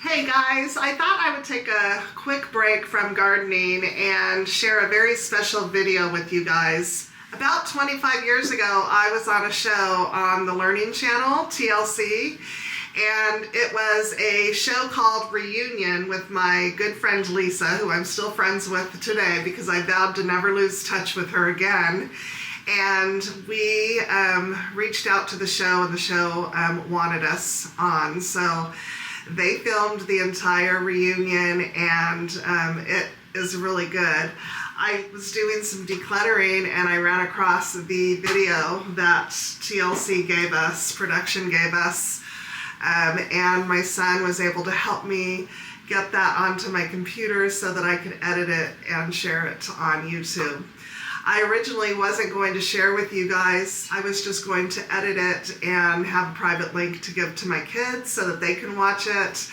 Hey guys, I thought I would take a quick break from gardening and share a very special video with you guys. About 25 years ago, I was on a show on the Learning Channel, TLC, and it was a show called Reunion with my good friend Lisa, who I'm still friends with today because I vowed to never lose touch with her again. And we reached out to the show, and the show wanted us on. So they filmed the entire reunion, and it is really good. I was doing some decluttering, and I ran across the video that TLC gave us, production gave us, and my son was able to help me get that onto my computer so that I could edit it and share it on YouTube. I originally wasn't going to share with you guys. I was just going to edit it and have a private link to give to my kids so that they can watch it,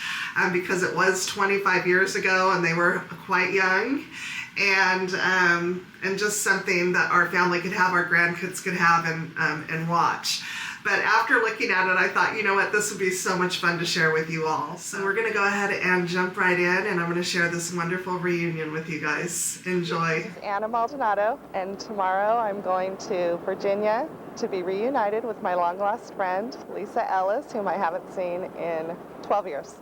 because it was 25 years ago and they were quite young, and just something that our family could have, our grandkids could have and watch. But after looking at it, I thought, you know what, this would be so much fun to share with you all. So we're gonna go ahead and jump right in, and I'm gonna share this wonderful reunion with you guys. Enjoy. This is Anna Maldonado, and tomorrow I'm going to Virginia to be reunited with my long-lost friend, Lisa Ellis, whom I haven't seen in 12 years.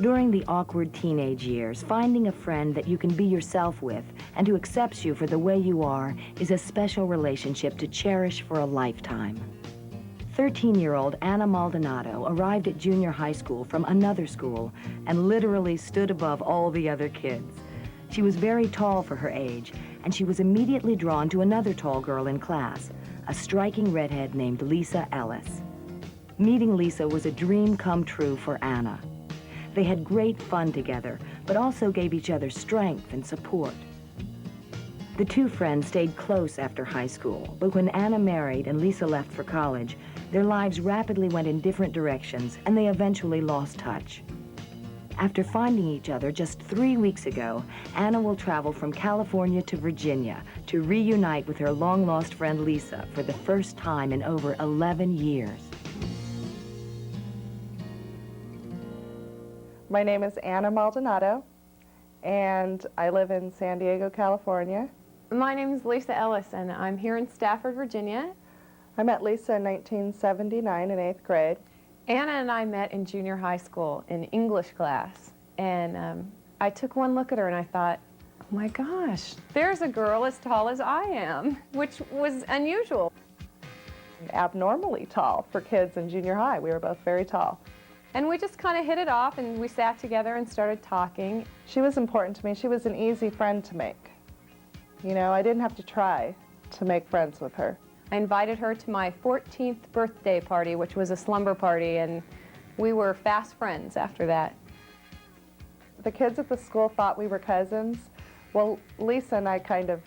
During the awkward teenage years, finding a friend that you can be yourself with and who accepts you for the way you are is a special relationship to cherish for a lifetime. 13-year-old Anna Maldonado arrived at junior high school from another school and literally stood above all the other kids. She was very tall for her age, and she was immediately drawn to another tall girl in class, a striking redhead named Lisa Ellis. Meeting Lisa was a dream come true for Anna. They had great fun together, but also gave each other strength and support. The two friends stayed close after high school, but when Anna married and Lisa left for college, their lives rapidly went in different directions, and they eventually lost touch. After finding each other just 3 weeks ago, Anna will travel from California to Virginia to reunite with her long-lost friend Lisa for the first time in over 11 years. My name is Anna Maldonado, and I live in San Diego, California. My name is Lisa Ellis, and I'm here in Stafford, Virginia. I met Lisa in 1979 in 8th grade. Anna and I met in junior high school in English class, and I took one look at her and I thought, oh my gosh, there's a girl as tall as I am, which was unusual. Abnormally tall for kids in junior high. We were both very tall. And we just kind of hit it off, and we sat together and started talking. She was important to me. She was an easy friend to make. You know, I didn't have to try to make friends with her. I invited her to my 14th birthday party, which was a slumber party, and we were fast friends after that. The kids at the school thought we were cousins. Well, Lisa and I kind of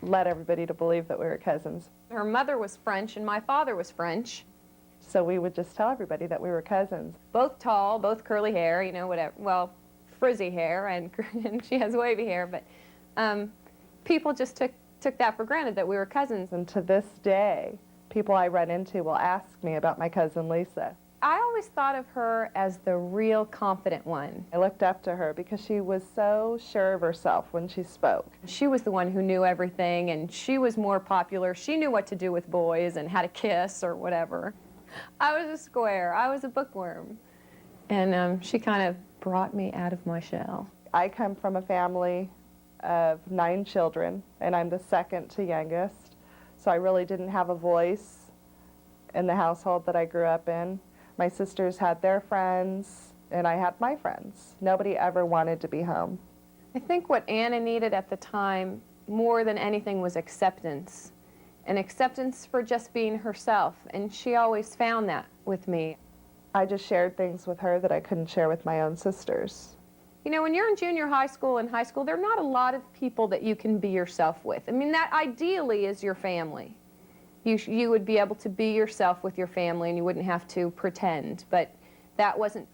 led everybody to believe that we were cousins. Her mother was French, and my father was French. So we would just tell everybody that we were cousins. Both tall, both curly hair, you know, whatever. Well, frizzy hair, and she has wavy hair, but people just took that for granted that we were cousins. And to this day, people I run into will ask me about my cousin Lisa. I always thought of her as the real confident one. I looked up to her because she was so sure of herself when she spoke. She was the one who knew everything, and she was more popular. She knew what to do with boys and how to kiss or whatever. I was a square. I was a bookworm. And she kind of brought me out of my shell. I come from a family of 9 children, and I'm the second to youngest. So I really didn't have a voice in the household that I grew up in. My sisters had their friends, and I had my friends. Nobody ever wanted to be home. I think what Anna needed at the time more than anything was acceptance. And acceptance for just being herself, and she always found that with me. I just shared things with her that I couldn't share with my own sisters. You know, when you're in junior high school and high school, there are not a lot of people that you can be yourself with. I mean, that ideally is your family. You would be able to be yourself with your family and you wouldn't have to pretend. But that wasn't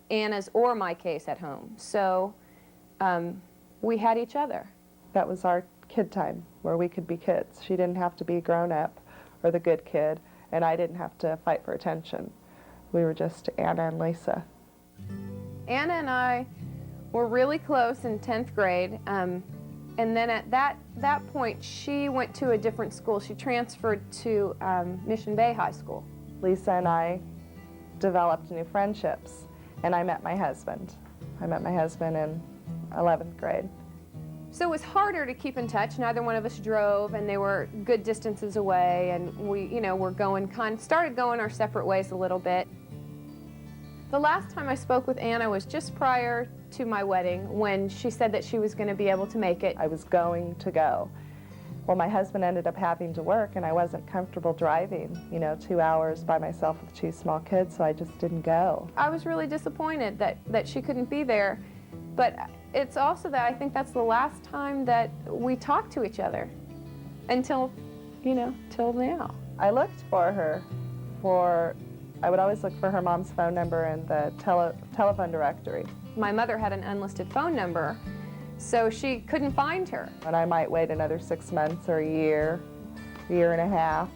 Anna's or my case at home. So we had each other. That was our kid time, where we could be kids. She didn't have to be grown up or the good kid, and I didn't have to fight for attention. We were just Anna and Lisa. Anna and I were really close in 10th grade, and then at that point, she went to a different school. She transferred to Mission Bay High School. Lisa and I developed new friendships, and I met my husband. I met my husband in 11th grade. So it was harder to keep in touch. Neither one of us drove, and they were good distances away, and we, started going our separate ways a little bit. The last time I spoke with Anna was just prior to my wedding, when she said that she was going to be able to make it. I was going to go. Well, my husband ended up having to work, and I wasn't comfortable driving, 2 hours by myself with 2 small kids, so I just didn't go. I was really disappointed that she couldn't be there, but it's also that I think that's the last time that we talked to each other until, till now. I looked for her I would always look for her mom's phone number in the telephone directory. My mother had an unlisted phone number, so she couldn't find her. And I might wait another 6 months or a year and a half,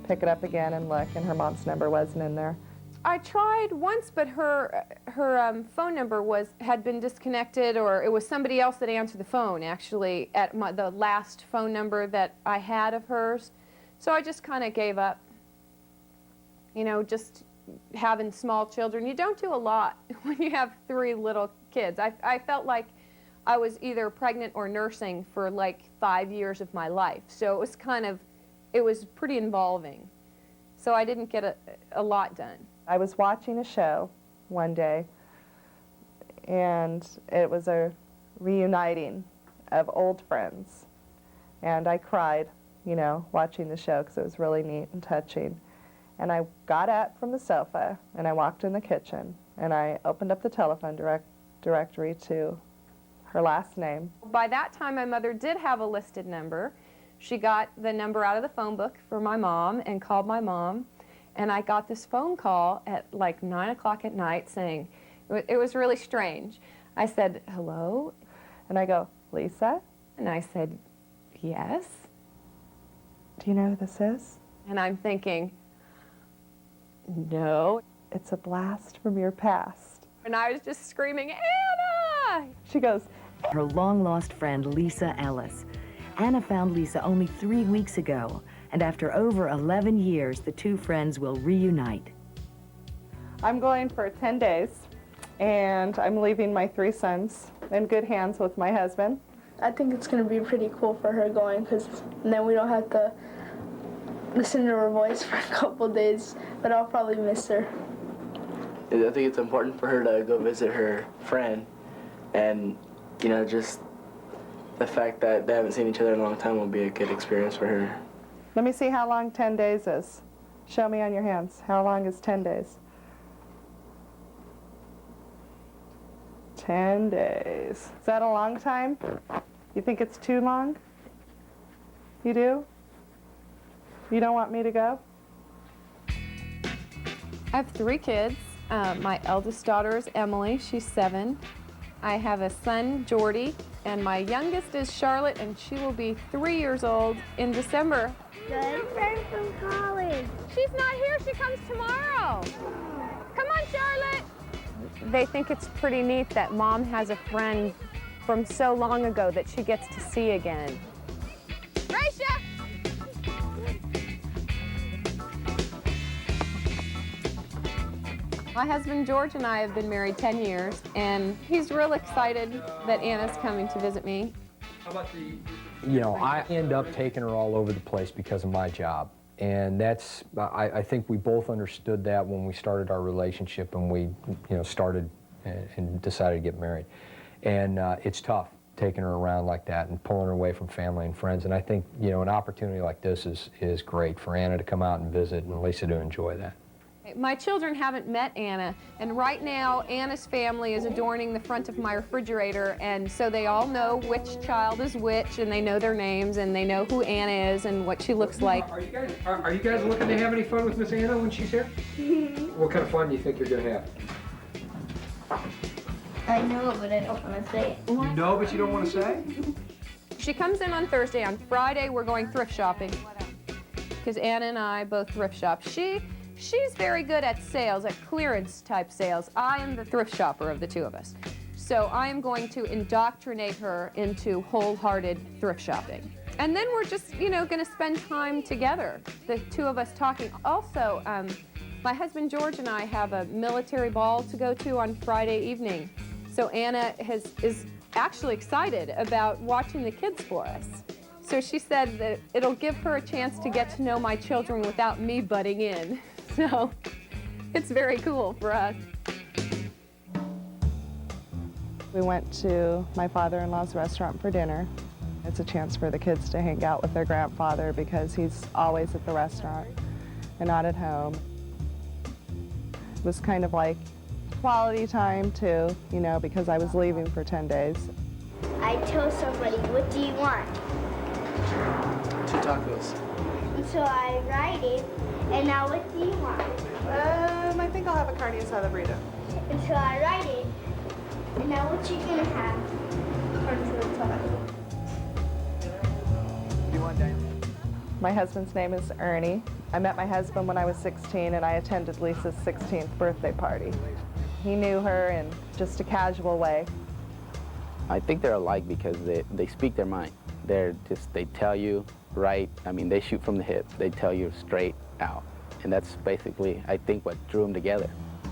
pick it up again and look, and her mom's number wasn't in there. I tried once, but her phone number had been disconnected, or it was somebody else that answered the phone, actually, at the last phone number that I had of hers. So I just kind of gave up. Just having small children, you don't do a lot when you have 3 little kids. I felt like I was either pregnant or nursing for like 5 years of my life. So it was pretty involving. So I didn't get a lot done. I was watching a show one day, and it was a reuniting of old friends. And I cried, watching the show, because it was really neat and touching. And I got up from the sofa, and I walked in the kitchen, and I opened up the telephone directory to her last name. By that time, my mother did have a listed number. She got the number out of the phone book for my mom and called my mom. And I got this phone call at like 9 o'clock at night saying, it was really strange. I said, hello? And I go, Lisa? And I said, yes. Do you know who this is? And I'm thinking, no. It's a blast from your past. And I was just screaming, Anna! She goes, Her long-lost friend, Lisa Ellis. Anna found Lisa only 3 weeks ago, and after over 11 years, the 2 friends will reunite. I'm going for 10 days, and I'm leaving my 3 sons in good hands with my husband. I think it's going to be pretty cool for her going, because then we don't have to listen to her voice for a couple days, but I'll probably miss her. I think it's important for her to go visit her friend, and just the fact that they haven't seen each other in a long time will be a good experience for her. Let me see how long 10 days is. Show me on your hands. How long is 10 days? 10 days. Is that a long time? You think it's too long? You do? You don't want me to go? I have 3 kids. My eldest daughter is Emily. She's 7. I have a son, Jordy, and my youngest is Charlotte, and she will be 3 years old in December. Good friend from college. She's not here. She comes tomorrow. Come on, Charlotte. They think it's pretty neat that Mom has a friend from so long ago that she gets to see again. Gracia! My husband George and I have been married 10 years, and he's real excited that Anna's coming to visit me. I end up taking her all over the place because of my job. And I think we both understood that when we started our relationship and we, started and decided to get married. And it's tough taking her around like that and pulling her away from family and friends. And I think, an opportunity like this is great for Anna to come out and visit and Lisa to enjoy that. My children haven't met Anna, and right now Anna's family is adorning the front of my refrigerator, and so they all know which child is which, and they know their names, and they know who Anna is and what she looks like. Are you guys looking to have any fun with Miss Anna when she's here? What kind of fun do you think you're going to have? I know, but I don't want to say it. You know, but you don't want to say? She comes in on Thursday. On Friday, we're going thrift shopping, because Anna and I both thrift shop. She's very good at sales, at clearance type sales. I am the thrift shopper of the two of us. So I am going to indoctrinate her into wholehearted thrift shopping. And then we're just, going to spend time together, the two of us talking. Also, my husband George and I have a military ball to go to on Friday evening. So Anna is actually excited about watching the kids for us. So she said that it'll give her a chance to get to know my children without me butting in. So it's very cool for us. We went to my father-in-law's restaurant for dinner. It's a chance for the kids to hang out with their grandfather because he's always at the restaurant and not at home. It was kind of like quality time too, because I was leaving for 10 days. I tell somebody, what do you want? 2 tacos. And so I write it, and now what do you want? I think I'll have a carne asada burrito. And so I write it, and now what you gonna have? My husband's name is Ernie. I met my husband when I was 16, and I attended Lisa's 16th birthday party. He knew her in just a casual way. I think they're alike because they speak their mind. They tell you right, they shoot from the hip. They tell you straight out. And that's basically, I think, what drew them together.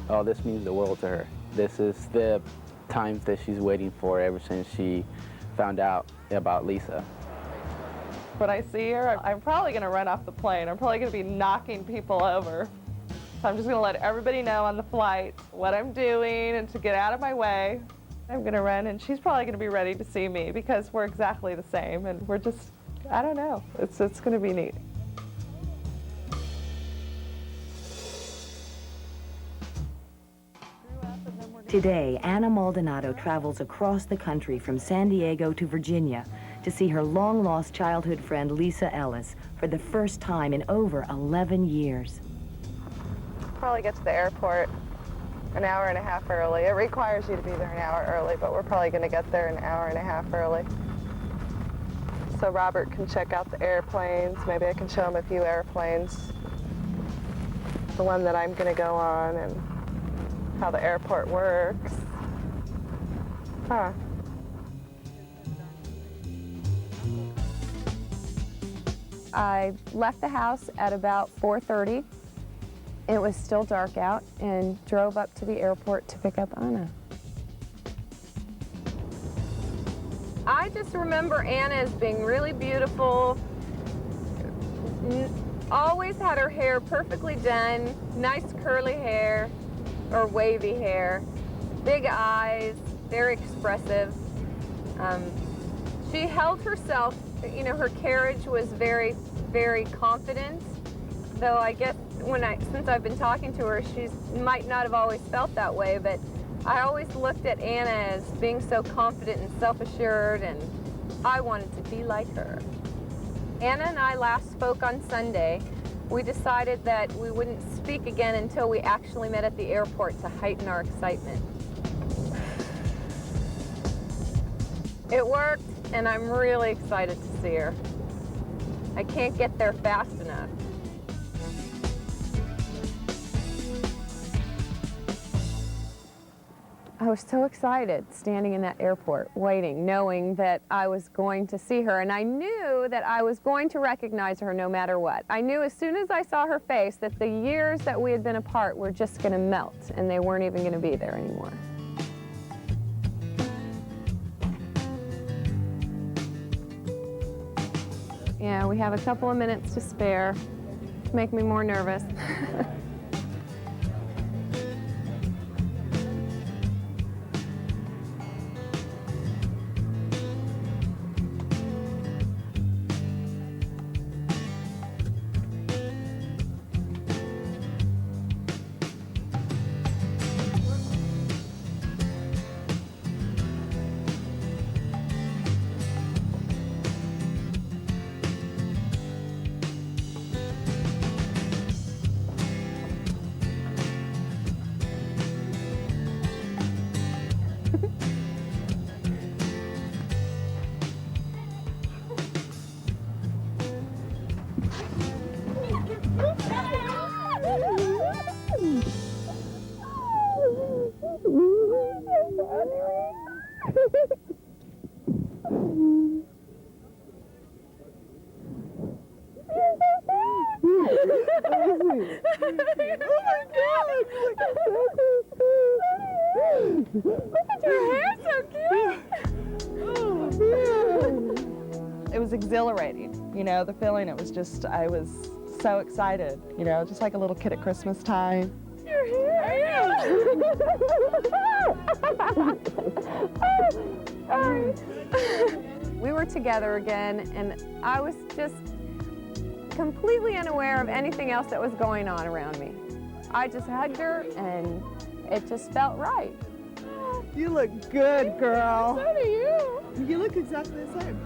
Oh, this means the world to her. This is the times that she's waiting for ever since she found out about Lisa. When I see her, I'm probably going to run off the plane. I'm probably going to be knocking people over. So I'm just going to let everybody know on the flight what I'm doing and to get out of my way. I'm going to run, and she's probably going to be ready to see me because we're exactly the same, and we're just, I don't know. It's going to be neat. Today, Anna Maldonado travels across the country from San Diego to Virginia to see her long-lost childhood friend Lisa Ellis for the first time in over 11 years. Probably get to the airport an hour and a half early. It requires you to be there an hour early, but we're probably going to get there an hour and a half early. So Robert can check out the airplanes. Maybe I can show him a few airplanes. The one that I'm going to go on and how the airport works. Huh. I left the house at about 4:30. It was still dark out, and drove up to the airport to pick up Anna. I just remember Anna as being really beautiful, always had her hair perfectly done, nice curly hair, or wavy hair, big eyes, very expressive. She held herself, her carriage was very, very confident, though I guess since I've been talking to her, she might not have always felt that way, but I always looked at Anna as being so confident and self-assured, and I wanted to be like her. Anna and I last spoke on Sunday. We decided that we wouldn't speak again until we actually met at the airport to heighten our excitement. It worked, and I'm really excited to see her. I can't get there fast enough. I was so excited standing in that airport, waiting, knowing that I was going to see her, and I knew that I was going to recognize her no matter what. I knew as soon as I saw her face that the years that we had been apart were just going to melt, and they weren't even going to be there anymore. Yeah, we have a couple of minutes to spare to make me more nervous. Look at your hair, so cute. It was exhilarating, you know, the feeling. It was just, I was so excited, you know, just like a little kid at Christmas time. Your hair. We were together again, and I was just completely unaware of anything else that was going on around me. I just hugged her, and it just felt right. You look good, girl. So do you. You look exactly the same.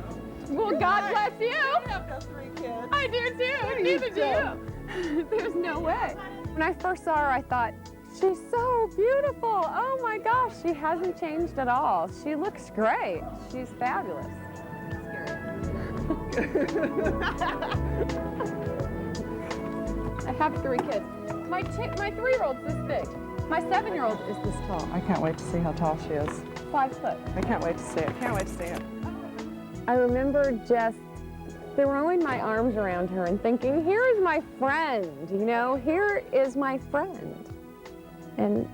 Well, God bless you. I've got 3 kids. I do too. Neither do you. There's no way. When I first saw her, I thought, she's so beautiful. Oh my gosh, she hasn't changed at all. She looks great. She's fabulous. I have 3 kids. My 3-year-old's this big. My 7-year-old is this tall. I can't wait to see how tall she is. 5 foot. I can't wait to see it. Can't wait to see it. I remember just throwing my arms around her and thinking, here is my friend, you know, here is my friend. And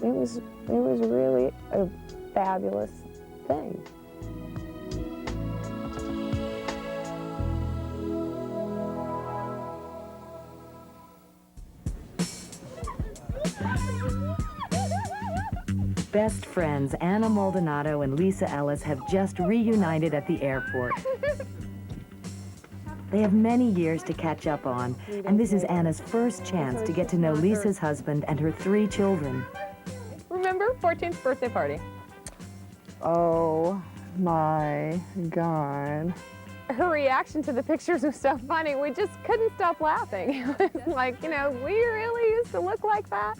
it was really a fabulous thing. Best friends Anna Maldonado and Lisa Ellis have just reunited at the airport. They have many years to catch up on, and this is Anna's first chance to get to know Lisa's husband and her 3 children. Remember 14th birthday party? Oh my God. Her reaction to the pictures was so funny. We just couldn't stop laughing. It was like, you know, we really used to look like that,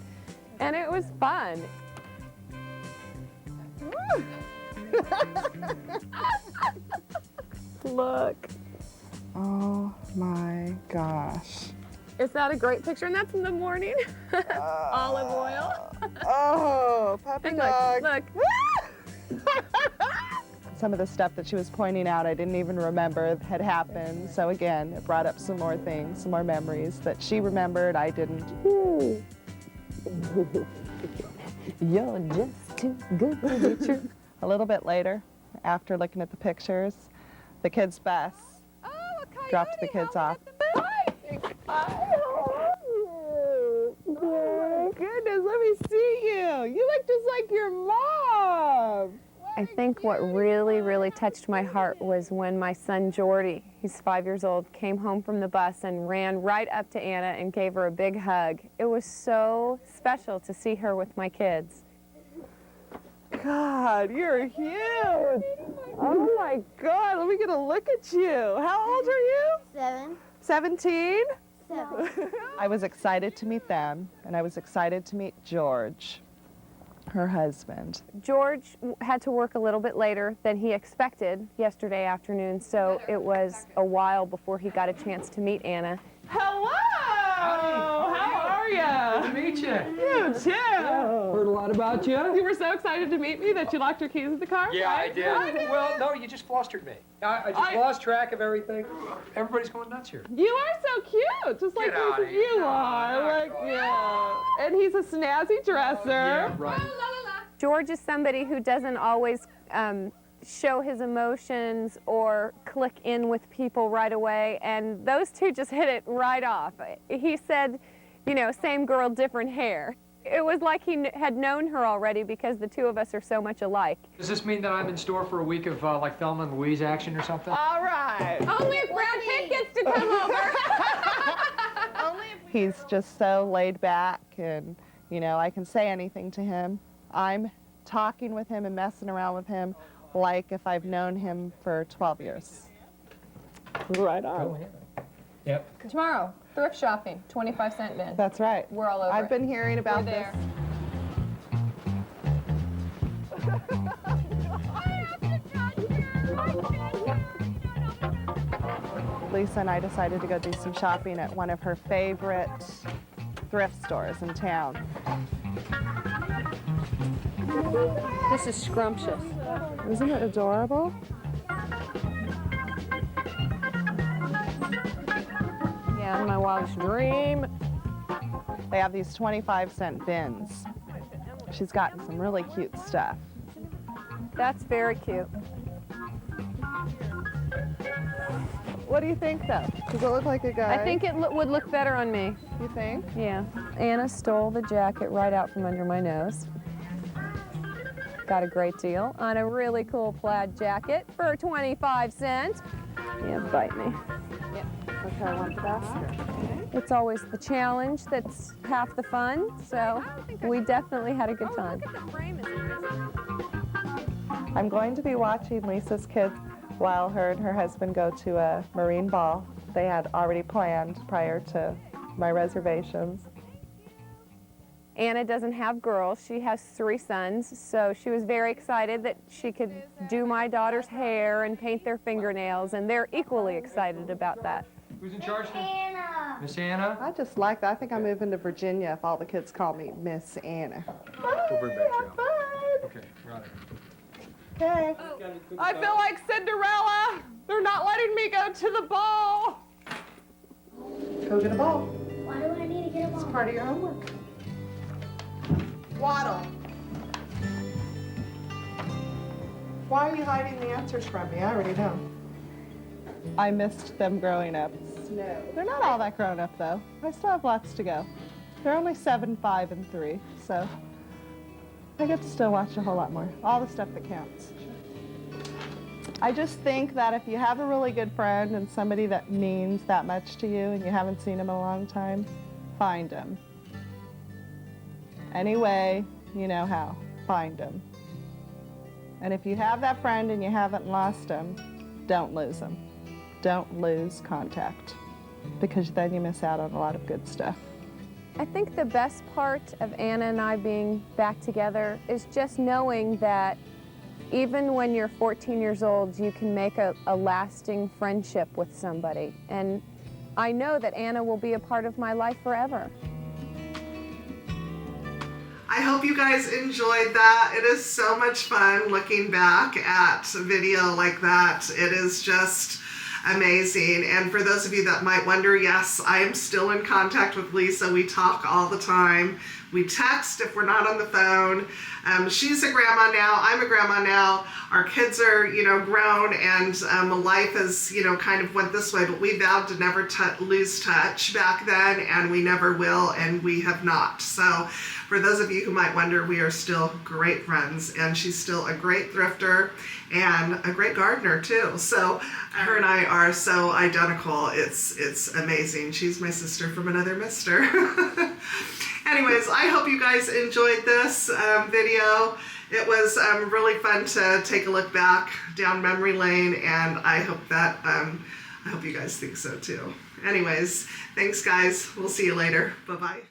and it was fun. Look. Oh my gosh. Is that a great picture? And that's in the morning. Olive oil. Oh, puppy dog. Look. Some of the stuff that she was pointing out I didn't even remember had happened. So again, it brought up some more things, some more memories that she remembered, I didn't. You're just too good to be true. A little bit later, after looking at the pictures, the kids' bus dropped the kids off. Hi, how are you? Oh my goodness, let me see you. You look just like your mom. I think what really, really touched my heart was when my son Jordy, he's 5 years old, came home from the bus and ran right up to Anna and gave her a big hug. It was so special to see her with my kids. God, you're huge. Oh my God, let me get a look at you. How old are you? 7. 17? 7. I was excited to meet them, and I was excited to meet George, her husband. George had to work a little bit later than he expected yesterday afternoon, so it was a while before he got a chance to meet Anna. Hello! Howdy. How are you? Good to meet you. You too. Heard a lot about you. You were so excited to meet me that you locked your keys in the car? Yeah, right? I did. Well, no, you just flustered me. I just lost track of everything. Everybody's going nuts here. You are so cute, just like Get outta here. you are. Like, yeah. And he's a snazzy dresser. Yeah, right. George is somebody who doesn't always show his emotions or click in with people right away, and those two just hit it right off. He said, you know, same girl, different hair. It was like he had known her already because the two of us are so much alike. Does this mean that I'm in store for a week of like Thelma and Louise action or something? All right. Only if Brad Pitt gets to come over. He's just so laid back, and, you know, I can say anything to him. I'm talking with him and messing around with him like if I've known him for 12 years. Right on. Go ahead. Yep. Tomorrow, thrift shopping, 25-cent bin. That's right. We're all over I've it. been hearing about We're this. there. Lisa and I decided to go do some shopping at one of her favorite thrift stores in town. This is scrumptious. Isn't it adorable? Yeah, man, my wildest dream. They have these 25-cent bins. She's gotten some really cute stuff. That's very cute. What do you think, though? Does it look like a guy? I think it would look better on me. You think? Yeah. Anna stole the jacket right out from under my nose. Got a great deal on a really cool plaid jacket for 25 cents. Yeah, bite me. Yeah. Okay, I want the basket. It's always the challenge that's half the fun, so we definitely had a good time. I'm going to be watching Lisa's kids while her and her husband go to a marine ball they had already planned prior to my reservations. Anna doesn't have girls. She has 3 sons, so she was very excited that she could do my daughter's hair and paint their fingernails, and they're equally excited about that. Who's in charge now? Anna. Miss Anna? I just like that. I think I'm moving to Virginia if all the kids call me Miss Anna. We'll bring back Joe. Okay, got it. Hey. I feel like Cinderella. They're not letting me go to the ball. Go get a ball. Why do I need to get a ball? It's part of your homework. Waddle. Why are you hiding the answers from me? I already know. I missed them growing up. No. They're not all that grown up, though. I still have lots to go. They're only 7, 5, and 3, so I get to still watch a whole lot more. All the stuff that counts. I just think that if you have a really good friend and somebody that means that much to you and you haven't seen them in a long time, find them. Any way you know how, find them. And if you have that friend and you haven't lost them, don't lose them. Don't lose contact, because then you miss out on a lot of good stuff. I think the best part of Anna and I being back together is just knowing that even when you're 14 years old, you can make a lasting friendship with somebody. And I know that Anna will be a part of my life forever. I hope you guys enjoyed that. It is so much fun looking back at a video like that. It is just amazing. And for those of you that might wonder, yes, I am still in contact with Lisa. We talk all the time. We text if we're not on the phone. She's a grandma now. I'm a grandma now. Our kids are, grown, and life has, kind of went this way. But we vowed to never lose touch back then, and we never will, and we have not. So for those of you who might wonder, we are still great friends, and she's still a great thrifter and a great gardener too. So her and I are so identical. It's amazing. She's my sister from another mister. Anyways, I hope you guys enjoyed this video. It was really fun to take a look back down memory lane, and I hope that I hope you guys think so too. Anyways, thanks guys. We'll see you later. Bye-bye.